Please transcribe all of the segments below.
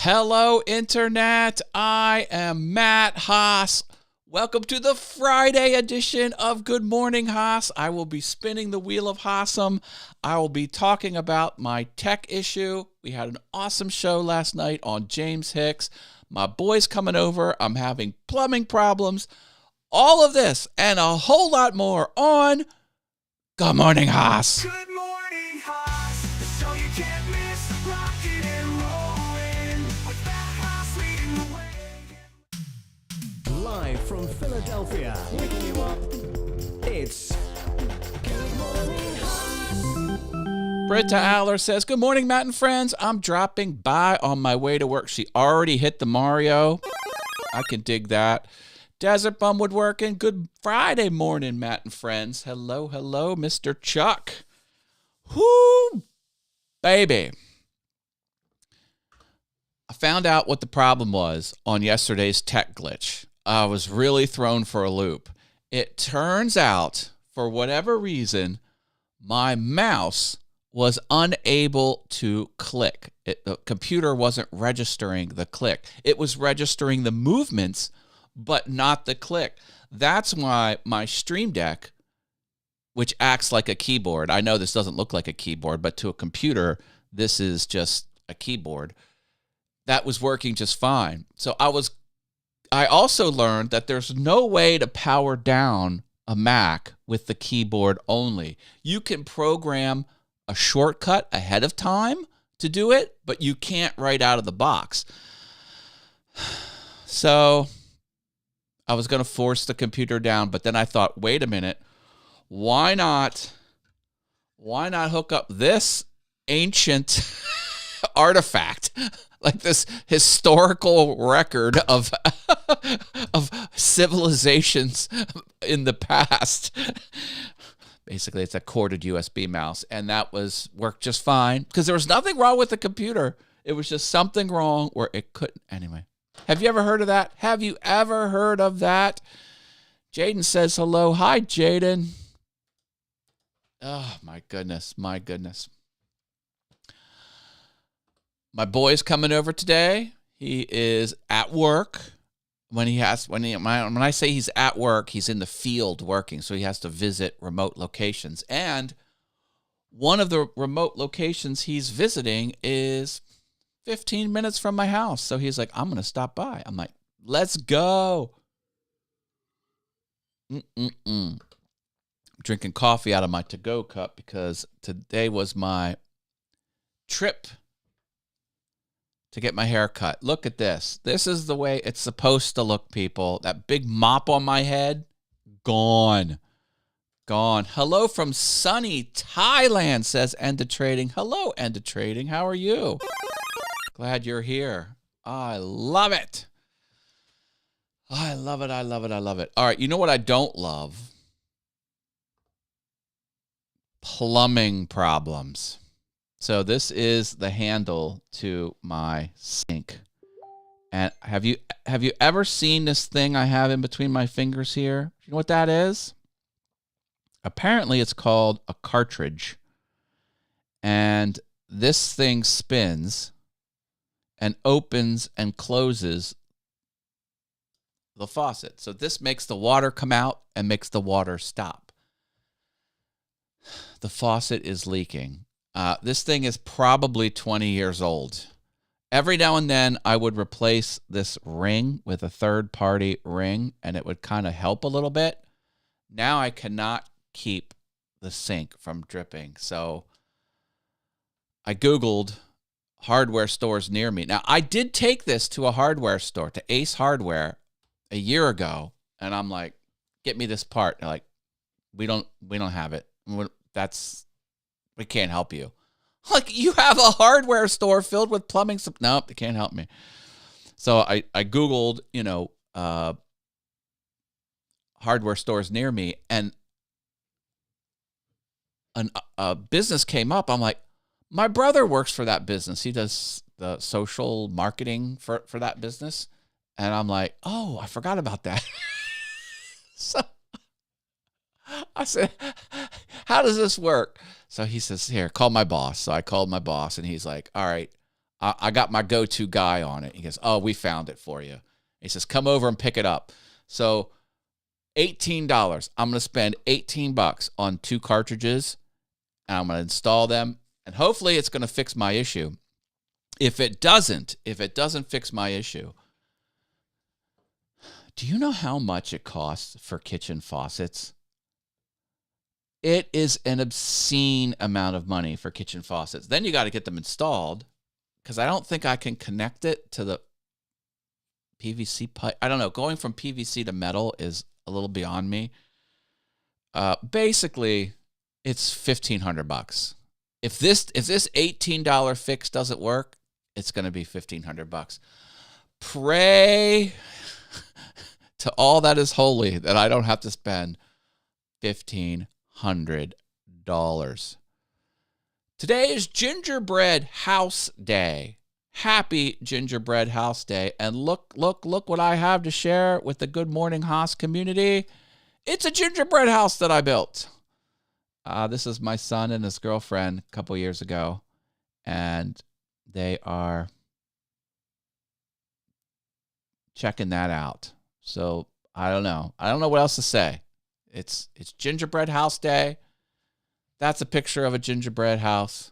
Hello, Internet. I am Matt Haas. Welcome to the Friday edition of Good Morning Haas. I will be spinning the wheel of Haas-Some. I will be talking about my tech issue. We had an awesome show last night on James Hicks. My boy's coming over. I'm having plumbing problems. All of this and a whole lot more on Good Morning Haas. Good morning, Haas. The show you can't miss. Rocking and rolling with Matt Haas leading the way. Live from Philadelphia, waking you up. It's Good Morning Haas. Britta Aller says, good morning, Matt and friends. I'm dropping by on my way to work. She already hit the Mario. I can dig that. Desert Bum Woodworking. Good Friday morning, Matt and friends. Hello, hello, Mr. Chuck. Whoo, baby. I found out what the problem was on yesterday's tech glitch. I was really thrown for a loop. It turns out, for whatever reason, my mouse was unable to click. The computer wasn't registering the click. It was registering the movements, but not the click. That's why my Stream Deck, which acts like a keyboard, I know this doesn't look like a keyboard, but to a computer, this is just a keyboard, that was working just fine. So I also learned that there's no way to power down a Mac with the keyboard only. You can program a shortcut ahead of time to do it, but you can't right out of the box. So I was going to force the computer down, but then I thought, wait a minute, why not hook up this ancient artifact, like this historical record of civilizations in the past? Basically, it's a corded USB mouse, and that worked just fine because there was nothing wrong with the computer. It was just something wrong where it couldn't. Anyway, have you ever heard of that? Have you ever heard of that? Jaden says hello. Hi, Jaden. Oh, my goodness. My goodness. My boy's coming over today. He is at work. When I say he's at work, he's in the field working, so he has to visit remote locations. And one of the remote locations he's visiting is 15 minutes from my house. So he's like, I'm going to stop by. I'm like, let's go. Drinking coffee out of my to-go cup because today was my trip to get my hair cut. Look at this. This is the way it's supposed to look, people. That big mop on my head, gone. Gone. Hello from sunny Thailand, says End of Trading. Hello, End of Trading. How are you? Glad you're here. I love it. I love it. I love it. I love it. All right. You know what I don't love? Plumbing problems. So this is the handle to my sink. And have you ever seen this thing I have in between my fingers here? You know what that is? Apparently it's called a cartridge. And this thing spins and opens and closes the faucet. So this makes the water come out and makes the water stop. The faucet is leaking. This thing is probably 20 years old. Every now and then I would replace this ring with a third-party ring, and it would kind of help a little bit. Now I cannot keep the sink from dripping. So I Googled hardware stores near me. Now, I did take this to a hardware store, to Ace Hardware, a year ago, and I'm like, get me this part. They're like, we don't have it. We can't help you. Like, you have a hardware store filled with plumbing. Nope, they can't help me. So I Googled, hardware stores near me, and a business came up. I'm like, my brother works for that business. He does the social marketing for that business. And I'm like, oh, I forgot about that. So I said, how does this work? So he says, here, call my boss. So I called my boss, and he's like, all right, I got my go-to guy on it. He goes, oh, we found it for you. He says, come over and pick it up. So $18. I'm going to spend $18 on 2 cartridges, and I'm going to install them, and hopefully it's going to fix my issue. If it doesn't fix my issue, do you know how much it costs for kitchen faucets? It is an obscene amount of money for kitchen faucets. Then you got to get them installed, because I don't think I can connect it to the PVC pipe. I don't know. Going from PVC to metal is a little beyond me. Basically, it's $1,500. If this $18 fix doesn't work, it's going to be $1,500. Pray to all that is holy that I don't have to spend $1,500. Today is Gingerbread House Day. Happy Gingerbread House Day. And look what I have to share with the Good Morning Haas community. It's a gingerbread house that I built. This is my son and his girlfriend a couple years ago. And they are checking that out. So I don't know. I don't know what else to say. It's Gingerbread House Day. That's a picture of a gingerbread house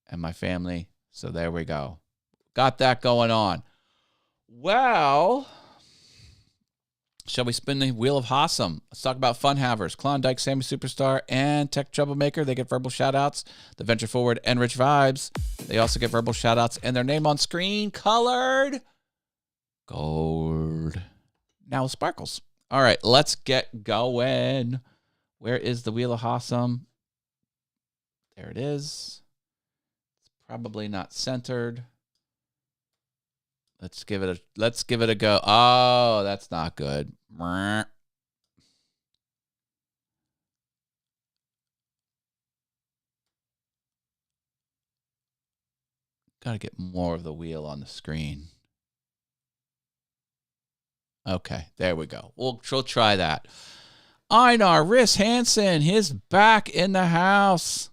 and my family. So there we go. Got that going on. Well, shall we spin the wheel of Haas-Some? Let's talk about Fun Havers, Klondike, Sammy Superstar, and Tech Troublemaker. They get verbal shout-outs. The Venture Forward and Rich Vibes. They also get verbal shout-outs and their name on screen colored gold. Now with sparkles. All right, let's get going. Where is the wheel of Haas-Some? There it is. It's probably not centered. Let's give it a go. Oh, that's not good. Got to get more of the wheel on the screen. Okay, there we go. We'll try that. Einar Riss Hansen, he's back in the house.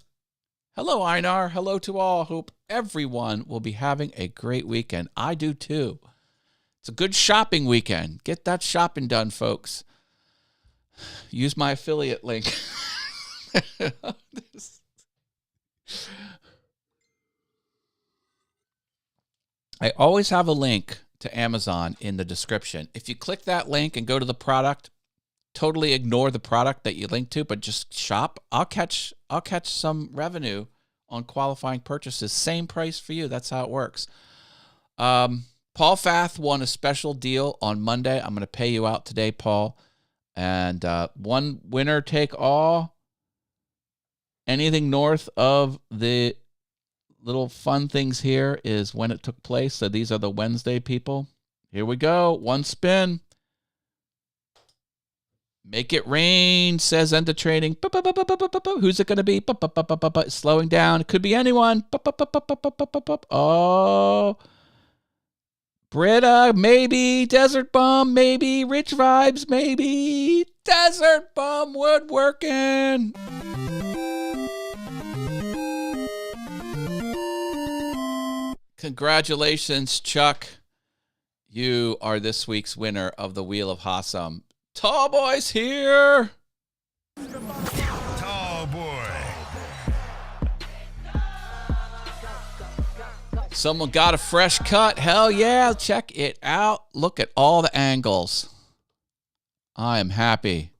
Hello, Einar. Hello to all. Hope everyone will be having a great weekend. I do too. It's a good shopping weekend. Get that shopping done, folks. Use my affiliate link. I always have a link to Amazon in the description. If you click that link and go to the product, totally ignore the product that you link to, but just shop. I'll catch some revenue on qualifying purchases. Same price for you. That's how it works. Paul Fath won a special deal on Monday. I'm going to pay you out today, Paul. And one winner take all. Anything north of the little fun things here is when it took place. So these are the Wednesday people. Here we go. One spin. Make it rain, says End of Trading. Who's it going to be? Slowing down. It could be anyone. Oh. Britta, maybe. Desert Bum, maybe. Rich Vibes, maybe. Desert Bum Woodworking. Congratulations, Chuck. You are this week's winner of the Wheel of Haas-Some. Tall Boy's here. Tall boy. Someone got a fresh cut. Hell yeah. Check it out. Look at all the angles. I am happy.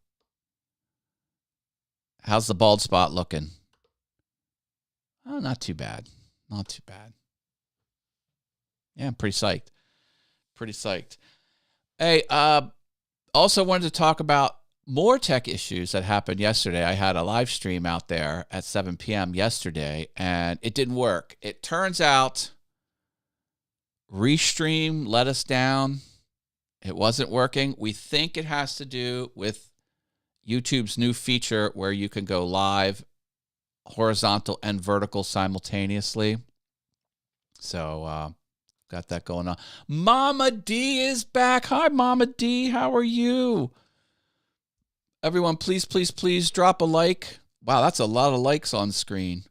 How's the bald spot looking? Oh, not too bad. Not too bad. Yeah, I'm pretty psyched. Pretty psyched. Hey, also wanted to talk about more tech issues that happened yesterday. I had a live stream out there at 7 p.m. yesterday, and it didn't work. It turns out Restream let us down. It wasn't working. We think it has to do with YouTube's new feature where you can go live, horizontal and vertical simultaneously. So, got that going on. Mama D is back. Hi, Mama D. How are you? Everyone, please, please, please drop a like. Wow, that's a lot of likes on screen.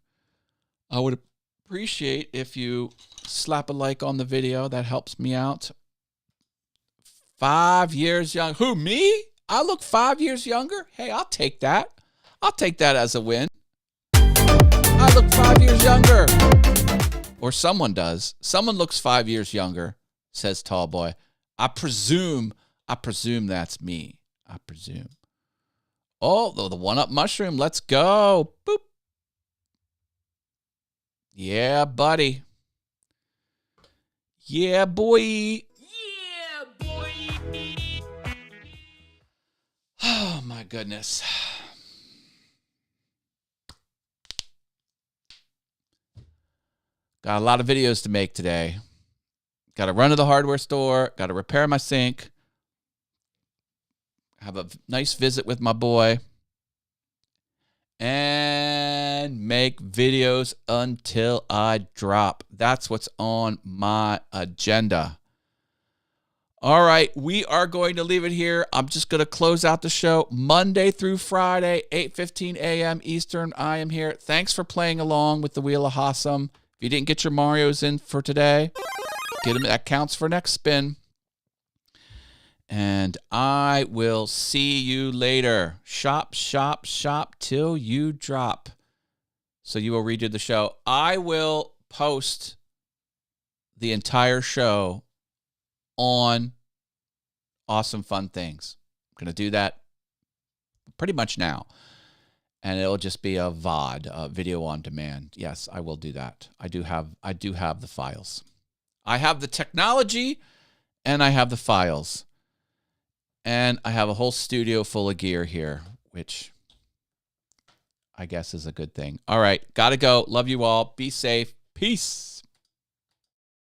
I would appreciate if you slap a like on the video. That helps me out. 5 years young. Who, me? I look 5 years younger? Hey, I'll take that. I'll take that as a win. I look 5 years younger. Or someone does. Someone looks 5 years younger, says Tall Boy. I presume that's me. I presume. Oh, the one-up mushroom. Let's go. Boop. Yeah, buddy. Yeah, boy. Yeah, boy. Oh, my goodness. Got a lot of videos to make today. Got to run to the hardware store. Got to repair my sink. Have a nice visit with my boy. And make videos until I drop. That's what's on my agenda. All right, we are going to leave it here. I'm just going to close out the show Monday through Friday, 8:15 a.m. Eastern. I am here. Thanks for playing along with the Wheel of Haas-Some. If you didn't get your Marios in for today, get them. That counts for next spin. And I will see you later. Shop, shop, shop till you drop. So you will redo the show. I will post the entire show on Awesome Fun Things. I'm going to do that pretty much now. And it'll just be a VOD, video on demand. Yes, I will do that. I do have the files. I have the technology and I have the files. And I have a whole studio full of gear here, which I guess is a good thing. All right, gotta go. Love you all. Be safe. Peace.